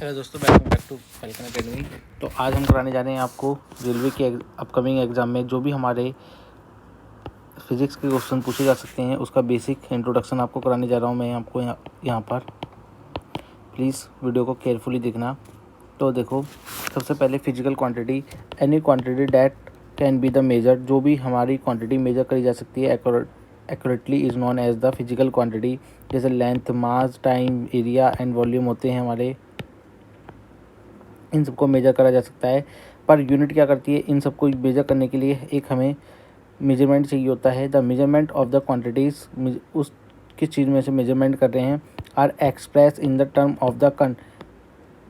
Hello दोस्तों, welcome back to Falcon Academy. तो आज हम कराने जा रहे हैं आपको रेलवे के अपकमिंग एग्ज़ाम में जो भी हमारे फिज़िक्स के क्वेश्चन पूछे जा सकते हैं उसका बेसिक इंट्रोडक्शन आपको कराने जा रहा हूं मैं आपको यहाँ पर। प्लीज़ वीडियो को केयरफुली देखना। तो देखो, सबसे पहले physical quantity, any quantity that can be the measure, जो भी हमारी क्वांटिटी मेजर करी जा सकती है accurately is known as the physical quantity. जैसे length, mass, time, area and volume होते हैं हमारे, इन सबको मेजर करा जा सकता है। पर यूनिट क्या करती है, इन सबको मेजर करने के लिए एक हमें मेजरमेंट चाहिए होता है। The measurement of the quantities, उस किस चीज़ में से मेजरमेंट कर रहे हैं, are express in the term of the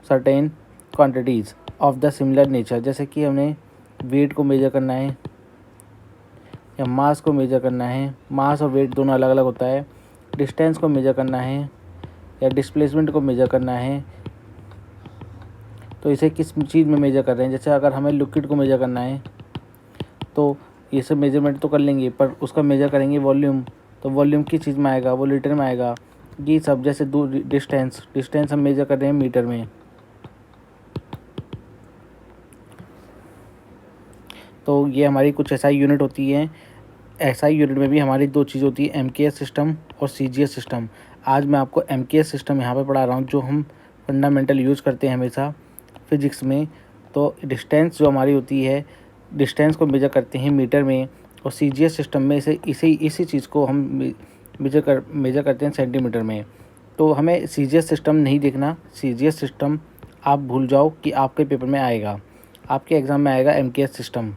certain quantities of the similar nature. जैसे कि हमने वेट को मेजर करना है या मास को मेजर करना है, मास और वेट दोनों अलग अलग होता है। डिस्टेंस को मेजर करना है या डिस्प्लेसमेंट को मेजर करना है, तो इसे किस चीज़ में मेजर कर रहे हैं। जैसे अगर हमें लिक्विड को मेजर करना है तो ये सब मेजरमेंट तो कर लेंगे, पर उसका मेजर करेंगे वॉल्यूम, तो वॉल्यूम किस चीज़ में आएगा, वो लीटर में आएगा। ये सब जैसे दूर डिस्टेंस हम मेजर कर रहे हैं मीटर में, तो ये हमारी कुछ एसआई यूनिट होती है। एसआई यूनिट में भी हमारी दो चीज़ होती है, एमकेएस सिस्टम और सीजीएस सिस्टम। आज मैं आपको एमकेएस सिस्टम यहाँ पे पढ़ा रहा हूँ, जो हम फंडामेंटल यूज़ करते हैं हमेशा फिजिक्स में। तो डिस्टेंस जो हमारी होती है, डिस्टेंस को मेजर करते हैं मीटर में, और सीजीएस सिस्टम में इसी चीज़ को हम मेजर करते हैं सेंटीमीटर में। तो हमें सीजीएस सिस्टम नहीं देखना, सीजीएस सिस्टम आप भूल जाओ कि आपके पेपर में आएगा, आपके एग्ज़ाम में आएगा एमकेएस सिस्टम।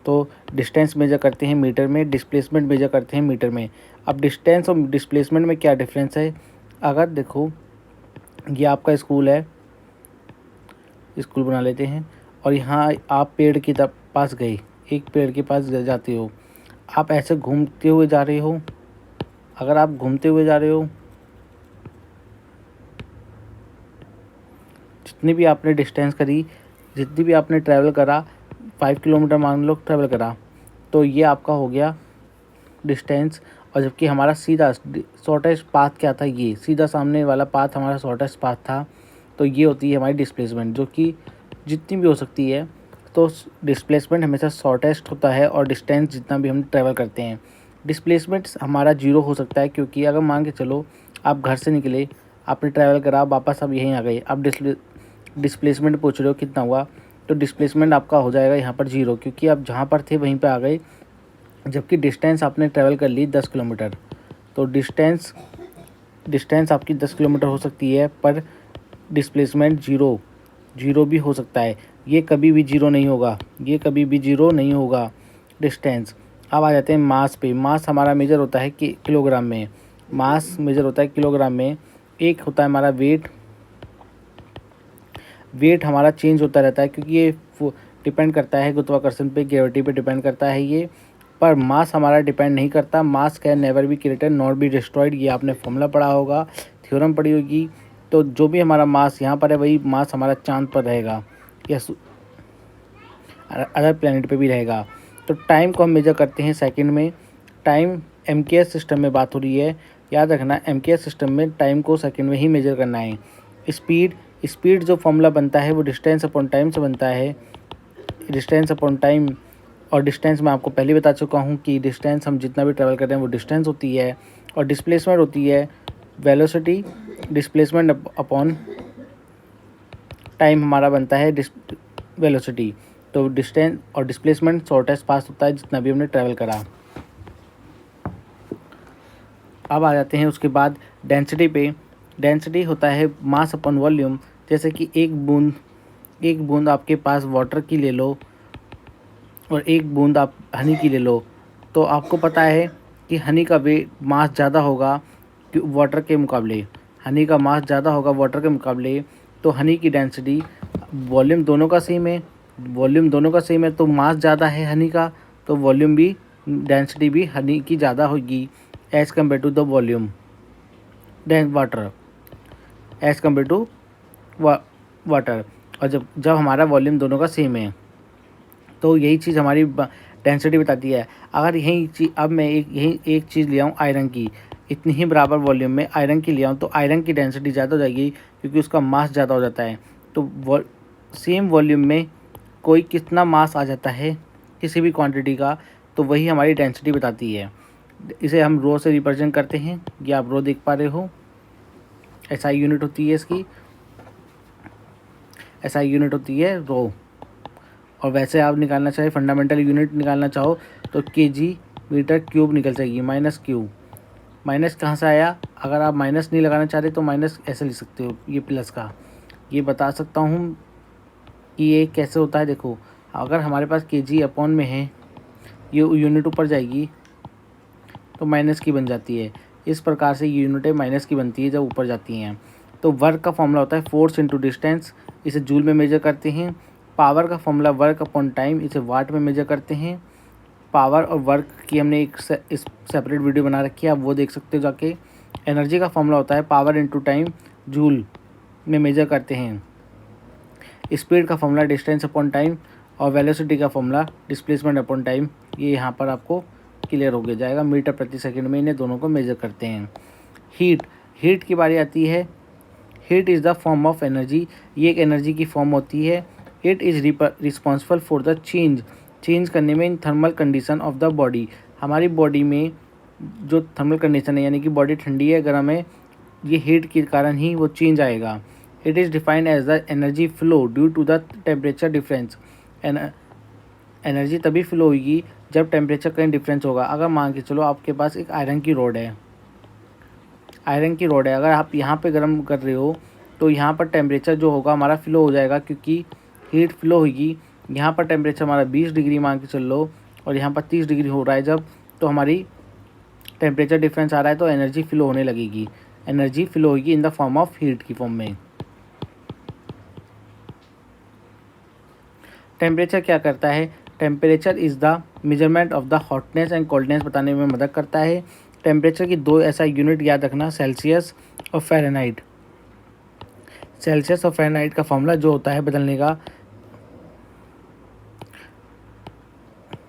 तो डिस्टेंस मेजर करते हैं मीटर में, डिस्प्लेसमेंट मेजर करते हैं मीटर में। अब डिस्टेंस और डिस्प्लेसमेंट में क्या डिफरेंस है, अगर देखो ये आपका स्कूल है, स्कूल बना लेते हैं, और यहाँ आप पेड़ के पास गए, एक पेड़ के पास जाते हो, आप ऐसे घूमते हुए जा रहे हो। अगर आप घूमते हुए जा रहे हो, जितनी भी आपने डिस्टेंस करी, जितनी भी आपने ट्रैवल करा, 5 किलोमीटर मान लो ट्रैवल करा, तो ये आपका हो गया डिस्टेंस। और जबकि हमारा सीधा शॉर्टेस्ट पाथ क्या था, ये सीधा सामने वाला पाथ हमारा शॉर्टेस्ट पाथ था, तो ये होती है हमारी डिस्प्लेसमेंट, जो कि जितनी भी हो सकती है। तो डिस्प्लेसमेंट हमेशा शॉर्टेस्ट होता है, और डिस्टेंस जितना भी हम ट्रैवल करते हैं, डिस्प्लेसमेंट हमारा जीरो हो सकता है। क्योंकि अगर मान के चलो आप घर से निकले, आपने ट्रैवल करा, वापस आप यहीं आ गए, आप डिस्प्लेसमेंट पूछ रहे हो कितना हुआ, तो डिस्प्लेसमेंट आपका हो जाएगा यहाँ पर जीरो, क्योंकि आप जहाँ पर थे वहीं पर आ गए। जबकि डिस्टेंस आपने ट्रैवल कर ली 10 किलोमीटर, तो डिस्टेंस आपकी 10 किलोमीटर हो सकती है, पर डिस्प्लेसमेंट जीरो भी हो सकता है। ये कभी भी जीरो नहीं होगा, डिस्टेंस। अब आ जाते हैं मास पे। मास हमारा मेजर होता है कि किलोग्राम में, मास मेजर होता है किलोग्राम में। एक होता है हमारा वेट हमारा चेंज होता रहता है, क्योंकि ये डिपेंड करता है गुरुत्वाकर्षण पे, ग्रेविटी पे डिपेंड करता है ये। पर मास हमारा डिपेंड नहीं करता। मास can never be created not be destroyed, ये आपने फॉर्मूला पढ़ा होगा, थ्योरम पढ़ी होगी। तो जो भी हमारा मास यहाँ पर है, वही मास हमारा चांद पर रहेगा या अदर प्लैनेट पे भी रहेगा। तो टाइम को हम मेजर करते हैं सेकंड में। टाइम एमकेएस सिस्टम में बात हो रही है, याद रखना, एमकेएस सिस्टम में टाइम को सेकंड में ही मेजर करना है। स्पीड जो फॉर्मूला बनता है वो डिस्टेंस अपॉन टाइम से बनता है, डिस्टेंस अपॉन टाइम। और डिस्टेंस मैं आपको पहले बता चुका हूँ कि डिस्टेंस हम जितना भी ट्रैवल कर रहे हैं वो डिस्टेंस होती है, और डिस्प्लेसमेंट होती है वेलोसिटी। डिस्प्लेसमेंट अपॉन टाइम हमारा बनता है वेलोसिटी। तो डिस्टेंस और डिस्प्लेसमेंट शॉर्टेस्ट पास होता है जितना भी हमने ट्रैवल करा। अब आ जाते हैं उसके बाद डेंसिटी पे। डेंसिटी होता है मास अपॉन वॉल्यूम। जैसे कि एक बूंद आपके पास वाटर की ले लो, और एक बूंद आप हनी की ले लो, तो आपको पता है कि हनी का मास ज़्यादा होगा वाटर के मुकाबले, हनी का मास ज़्यादा होगा वाटर के मुकाबले। तो हनी की डेंसिटी, वॉल्यूम दोनों का सेम है, तो मास ज़्यादा है हनी का, तो वॉल्यूम भी, डेंसिटी भी हनी की ज़्यादा होगी as compare to the volume water, as compare to water. और जब हमारा वॉल्यूम दोनों का सेम है, तो यही चीज़ हमारी डेंसिटी बताती है। अगर अब मैं एक चीज़ ले आऊँ आयरन की, इतनी ही बराबर वॉल्यूम में आयरन की ले आऊँ, तो आयरन की डेंसिटी ज़्यादा हो जाएगी, क्योंकि उसका मास ज़्यादा हो जाता है। तो सेम वॉल्यूम में कोई कितना मास आ जाता है किसी भी क्वांटिटी का, तो वही हमारी डेंसिटी बताती है। इसे हम रो से रिप्रेजेंट करते हैं। ये आप रो देख पा रहे हो, एसआई यूनिट होती है इसकी, एसआई यूनिट होती है रो। और वैसे आप निकालना चाहे फंडामेंटल यूनिट निकालना चाहो तो केजी मीटर क्यूब निकल जाएगी, माइनस क्यू। माइनस कहाँ से आया? अगर आप माइनस नहीं लगाना चाहते तो माइनस ऐसे लिख सकते हो, ये प्लस का। ये बता सकता हूँ कि ये कैसे होता है। देखो, अगर हमारे पास केजी अपॉन में है, ये यूनिट ऊपर जाएगी तो माइनस की बन जाती है। इस प्रकार से ये यूनिटें माइनस की बनती है जब ऊपर जाती हैं। तो वर्क का फॉर्मूला होता है फोर्स इंटू डिस्टेंस, इसे जूल में मेजर करते हैं। पावर का फॉर्मूला वर्क अपॉन टाइम, इसे वाट में मेजर करते हैं। पावर और वर्क की हमने एक सेपरेट वीडियो बना रखी है, आप वो देख सकते हो जाके। एनर्जी का फॉर्मूला होता है पावर इंटू टाइम, जूल में मेजर करते हैं। स्पीड का फॉर्मूला डिस्टेंस अपॉन टाइम, और वेलोसिटी का फॉर्मूला डिस्प्लेसमेंट अपॉन टाइम। ये यहाँ पर आपको क्लियर हो गया जाएगा। मीटर प्रति सेकंड में इन्हें दोनों को मेजर करते हैं। हीट की बारी आती है। Heat is the form of energy, ये एक एनर्जी की फॉर्म होती है। It is responsible for the change करने में in thermal condition of the body. हमारी बॉडी में जो थर्मल कंडीशन है, यानी कि बॉडी ठंडी है गर्म है, ये हीट के कारण ही वो चेंज आएगा। It is defined as the energy flow due to the temperature difference. Energy तभी फ्लो होगी जब टेम्परेचर कहीं डिफरेंस होगा। अगर मान के चलो आपके पास एक आयरन की रॉड है, अगर आप यहाँ पे गर्म कर रहे हो तो यहाँ पर टेम्परेचर जो होगा हमारा फ्लो हो जाएगा, क्योंकि हीट फ्लो होगी। यहाँ पर टेम्परेचर हमारा 20 डिग्री मान के चल लो और यहाँ पर 30 डिग्री हो रहा है जब, तो हमारी टेम्परेचर डिफरेंस आ रहा है तो एनर्जी फ्लो होने लगेगी। एनर्जी फ्लो होगी in the form of heat की फॉर्म में। टेम्परेचर क्या करता है? Temperature is the measurement of the hotness and coldness बताने में मदद करता है। टेम्परेचर की दो ऐसा यूनिट याद रखना, सेल्सियस और फ़ारेनहाइट। सेल्सियस और फ़ारेनहाइट का फॉर्मूला जो होता है बदलने का,